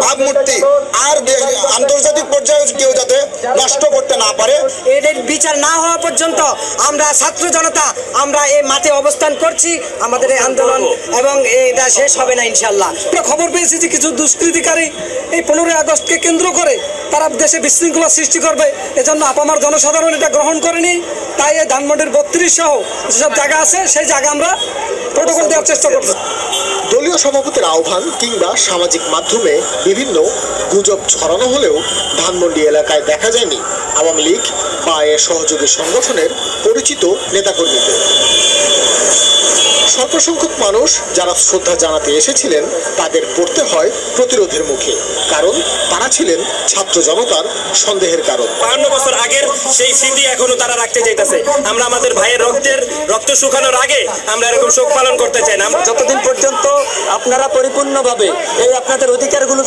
ভাবমূর্তি আর আন্তর্জাতিক পর্যায়ে কেউ যাতে নষ্ট করতে না পারে। এদের বিচার না হওয়া পর্যন্ত আমরা ছাত্র জনতা আমরা এই মাঠে অবস্থান করছি, আমাদের এই আন্দোলন এবং এটা শেষ হবে না ইনশাল্লাহ। আমরা খবর পেয়েছি যে কিছু দুষ্কৃতিকারী এই 15ই আগস্টকে কেন্দ্র করে তারা দেশে বিশৃঙ্খলা সৃষ্টি করবে, এজন্য আপামার জনসাধারণ এটা গ্রহণ করেনি। তাই এই ধানমন্ডির 32 সহ যেসব জায়গা আছে সেই জায়গা আমরা প্রোটোকল দেওয়ার চেষ্টা করছি। দলীয় সভাপতির আহ্বান কিংবা সামাজিক মাধ্যমে বিভিন্ন গুজব ছড়ানো হলেও ধানমন্ডি এলাকায় দেখা যায়নি আওয়ামী লীগ বা এর সহযোগী সংগঠনের পরিচিত নেতাকর্মীদের। স্বল্প সংখ্যক মানুষ যারা শ্রদ্ধা জানাতে এসেছিলেন তাদের পড়তে হয় প্রতিরোধের মুখে, কারণ তারা ছিলেন ছাত্র জনতার সন্দেহের কারণ। 52 বছর আগের সেই স্মৃতি এখনো তারা রাখতে চাইতেছে। আমরা আমাদের ভাইয়ের রক্ত শুকানোর আগে আমরা এরকম শোক পালন করতে চাই না। যতদিন পর্যন্ত আপনারা পরিপূর্ণভাবে এই আপনাদের অধিকারগুলো